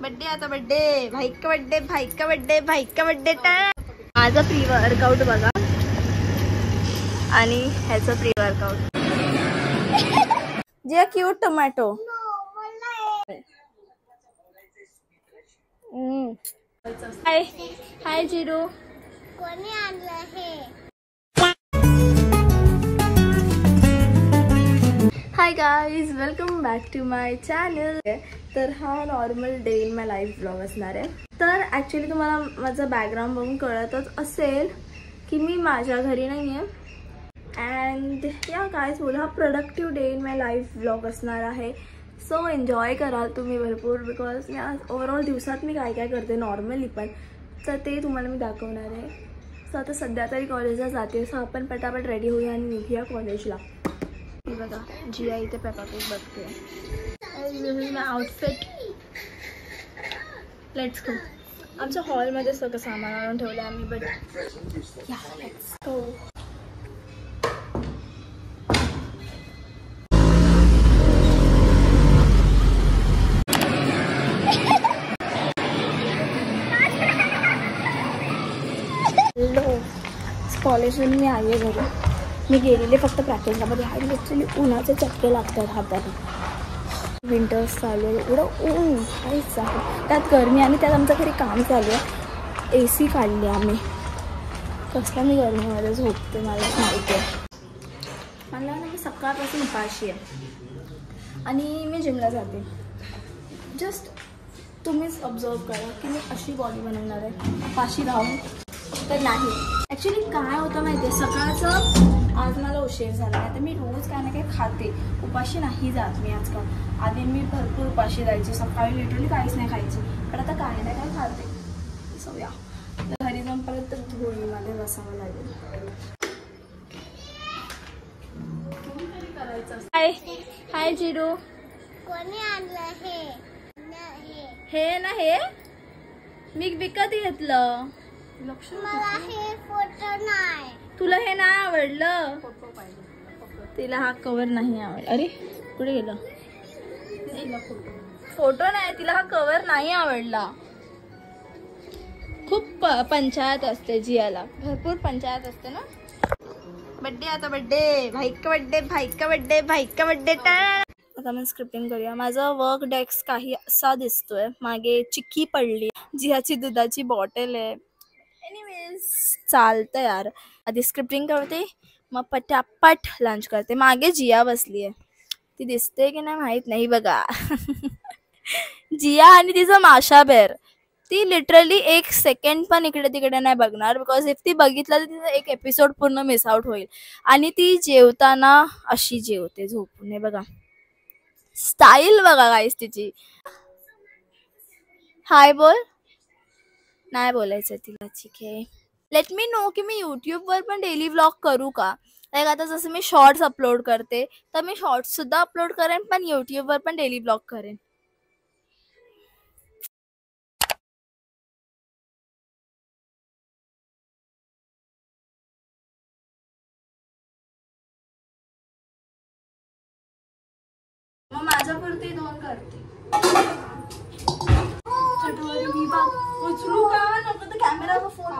Birthday आता birthday भाई का बर्थडे भाई का बर्थडे भाई का बर्थडे। माझा प्री वर्कआउट बघा आणि ह्याचं प्री वर्कआउट। जे cute tomato. Hi hi Jiru. कोणी आणलं हे? Hi guys, welcome back to my channel. तर हा normal day in my life blog असणार आहे। तर ॲक्च्युली तुम्हाला माझं बॅकग्राऊंड बघून कळतच असेल की मी माझ्या घरी नाही आहे। अँड या गाइज बोला हा productive day in my life blog असणार आहे। सो एन्जॉय कराल तुम्ही भरपूर, बिकॉज मी आज ओव्हरऑल दिवसात मी काय काय करते नॉर्मली पण, तर ते तुम्हाला मी दाखवणार आहे। सो आता सध्या तरी कॉलेजला जाते, सो आपण पटापट रेडी होऊया आणि निघूया कॉलेजला। बघा जिया इथे पेपा पिग बघते। This is my outfit. Let's go. आमच्या हॉलमध्ये सगळं सामान आणून ठेवलं आम्ही, बट या लेट्स गो। कॉलेजवरून मी आले घरी। मी गेलेले फक्त प्रॅक्टिसला, मध्ये आणि ॲक्च्युली उन्हाचे चटके लागतात हाताला। विंटर्स चालू आहे, एवढं ऊन काहीच आहे, त्यात गरमी आणि त्यात आमचं घरी काम चालू आहे। AC काढली आम्ही, कसला मी गरमीमध्ये झोपते मला माहिती आहे। मला ना सकाळपासून उपाशी आहे आणि मी जिमला जाते। जस्ट तुम्हीच ऑब्झर्व करा की मी अशी बॉडी बनवणार आहे उपाशी राहून, तर नाही। ॲक्च्युली काय होतं माहिती आहे, सकाळचं आज मला उशीर झाला आहे, तर मी रोज काय ना काय खाते, उपाशी नाही जात मी आजकाल। आधी मी भरपूर उपाशी जायची, सकाळी लिटरली काहीच नाही खायची, पण आता काय ना काय खाते। सो या घरी जाऊन परत धुळीमध्ये बसावं लागेल। हाय हाय जिरू। कोणी आणलं हे? हे ना हे मी विकत घेतलं। मला हे फोटो नाही, तुला हे नाही आवडलं? तिला हा कवर नाही आवडला। अरे कुठे गेलं? फोटो नाही, तिला हा कवर नाही आवडला। खूप पंचायत असते जियाला, भरपूर पंचायत असते ना। बर्थडे आता बर्थडे भाई का बर्थडे भाई का बर्थडे भाई का बर्थडे। आता आपण स्क्रिप्टिंग करूया। माझा वर्क डेस्क काही असा दिसतोय, मागे चिक्की पडली, जियाची दुधाची बॉटल आहे। एनिवेज चालतं यार, आधी स्क्रिप्टिंग करते मग पटापट लंच करते। मागे जिया बसली आहे, ती दिसते की नाही माहीत नाही बघा। जिया आणि तिचं माशा बेर, ती लिटरली 1 सेकंड पण इकडे तिकडे नाही बघणार, बिकॉज इफ ती बघितलं तर तिचा एक एपिसोड पूर्ण मिस आउट होईल। आणि ती जेवताना अशी जेवते झोपून, हे बघा स्टाईल बघा गाईस तिची। हाय बोल, नाही बोलायचं तिला, ठीक आहे। लेट मी नो की मी यूट्यूबवर पण डेली व्लॉग करू का? लाईक आता जसं मी शॉर्ट्स अपलोड करते, तर मी शॉर्ट्स सुद्धा अपलोड करेन, पण यूट्यूबवर पण डेली व्लॉग करेन। मग माझ्यापुरती 2 करते। उचलू का नको? तर कॅमेरावर फोन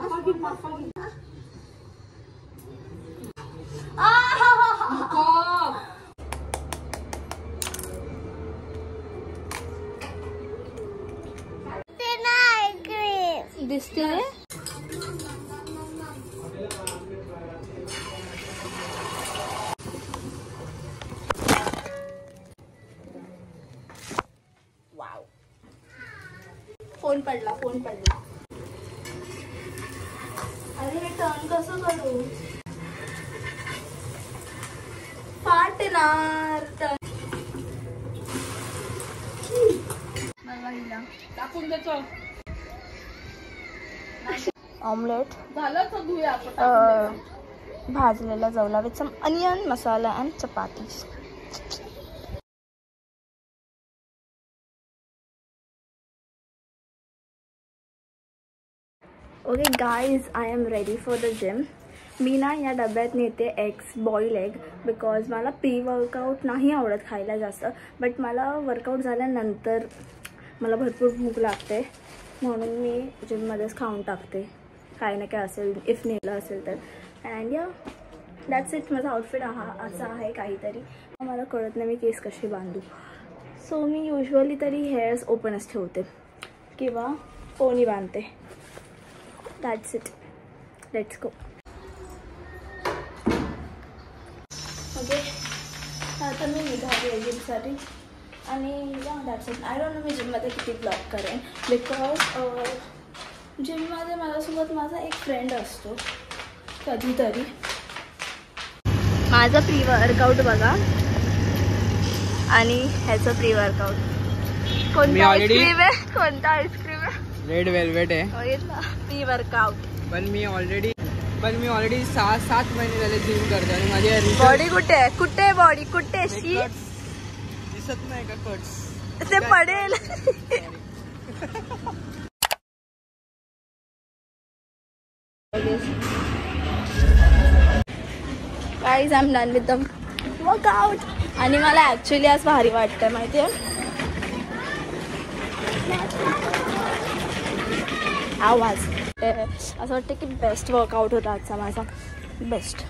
दिसते रे। फोन पडला, फोन पडला। अरे हे टर्न कसं करू? फाटणार टर्न। टाकून द्यायचं ऑमलेट झालं, तर धुया आपण। भाजलेला जवला with some onion masala and chapati. Okay guys, I am ready for the gym. मी ना या डब्यात नेते एग्स, बॉईल एग, बिकॉज मला प्री वर्कआउट नाही आवडत खायला जास्त, बट मला वर्कआउट झाल्यानंतर मला भरपूर भूक लागते म्हणून मी जिममध्येच खाऊन टाकते काही ना काय असेल, इफ नेलं असेल तर. अँड या दॅट्स इट. माझा आउटफिट असा आहे काहीतरी. मला कळत नाही मी केस कशी बांधू. सो मी युजली तरी हेअर्स ओपनच ठेवते किंवा पोनी बांधते. That's it. Let's go. Okay, आता मी निघाली आहे जिमसाठी. आणि या that's it. I don't know मी जिममध्ये किती ब्लॉग करेन बिकॉज जिममध्ये माझ्यासोबत माझा एक फ्रेंड असतो कधीतरी. माझं प्री वर्कआउट बघा आणि ह्याचं प्री वर्कआउट. कोणता आईस्क्रीम आहे? कोणता आईस्क्रीम आहे? रेड वेलवेट आहे. Pre workout. पण मी ऑलरेडी 6-7 महिने झाले जिम करतो आणि माझी बॉडी कुठे आहे? कुठे आहे बॉडी? कुठे अशी दिसत नाही का? कट्स ते पडेल. Guys I am done with the workout. आणि मला ॲक्च्युली आज भारी वाटतं माहिती आहे. आवाज असं वाटतं की बेस्ट वर्कआउट होता आजचा माझा. बेस्ट.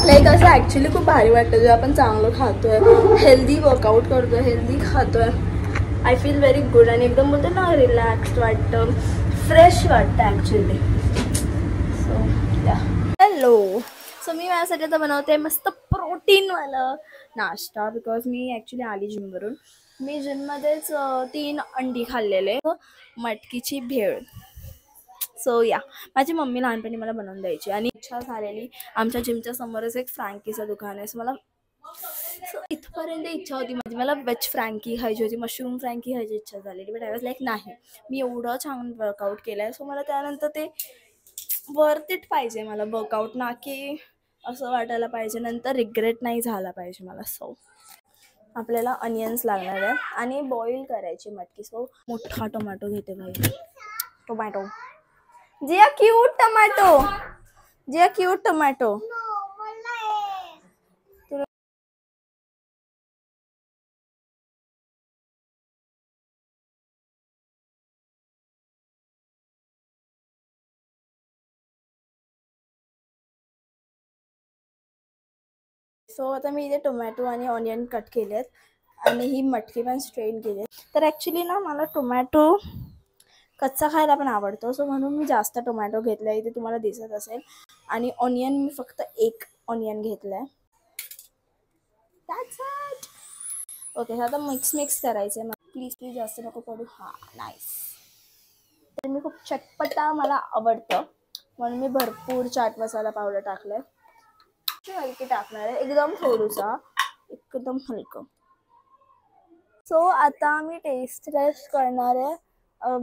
लाईक असं ॲक्च्युली खूप भारी वाटतं जेव्हा आपण चांगलं खातोय, हेल्दी वर्कआउट करतोय, हेल्दी खातोय. I feel very good. आणि एकदम बोलतो ना रिलॅक्स्ड वाटतं, फ्रेश वाटतं ॲक्च्युली. सो या. हॅलो. सो मी माझ्यासाठी आता बनवते मस्त प्रोटीनवालं नाश्ता बिकॉज मी ॲक्च्युली आली जिमवरून. मी जिममध्येच 3 अंडी खाल्लेले, मटकीची भेळ. सो या, माझी मम्मी लहानपणी मला बनवून द्यायची आणि इच्छा झालेली. आमच्या जिमच्या समोरच एक फ्रँकीचं दुकान आहे. सो मला इथपर्यंत इच्छा होती माझी. मला वेज फ्रँकी खायची होती, मशरूम फ्रँकी खायची इच्छा झालेली. बट आय वॉज लाईक नाही, मी एवढं छान वर्कआउट केलं आहे. सो मला त्यानंतर ते वर्थ इट पाहिजे मला वर्कआउट, ना की असं वाटायला पाहिजे नंतर रिग्रेट नाही झाला पाहिजे मला. सो आपल्याला अनियन्स लागणार आहे आणि बॉईल करायची मटकी. सो मोठा टोमॅटो घेते भाई. टोमॅटो जिया क्यूट टोमॅटो. जिया क्यूट टोमॅटो. सो आता मी इथे टोमॅटो आणि ऑनियन कट केलेत आणि ही मटकी पण स्ट्रेन केली. तर ॲक्च्युली ना मला टोमॅटो कच्चा खायला पण आवडतो. सो म्हणून मी जास्त टोमॅटो घेतला आहे, इथे तुम्हाला दिसत असेल. आणि ऑनियन मी फक्त 1 ऑनियन घेतला आहे. That's it. ओके, आता मिक्स करायचं आहे. प्लीज जास्त नको पडू. हां, नाईस. तर मी खूप चटपटा मला आवडतं म्हणून मी भरपूर चाट मसाला पावडर टाकलं आहे. हलकी टाकणार आहे, एकदम थोडंसं, एकदम हलकं. सो आता मी टेस्ट करणार आहे.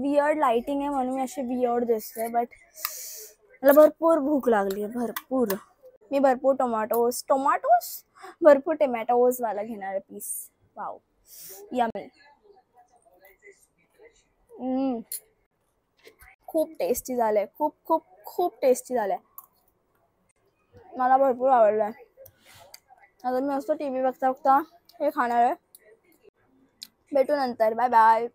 वियर्ड लाइटिंग आहे म्हणून मी अशी वियर्ड दिसते, बट मला भरपूर भूक लागली आहे, भरपूर. मी भरपूर भरपूर टोमॅटोजवाला घेणार आहे पीस. Wow, yummy. खूप टेस्टी झालंय, खूप खूप खूप टेस्टी झालंय. मला भरपूर आवडलं आहे. आता मी मस्त TV बघता बघता हे खाणार आहे. भेटू नंतर. Bye bye.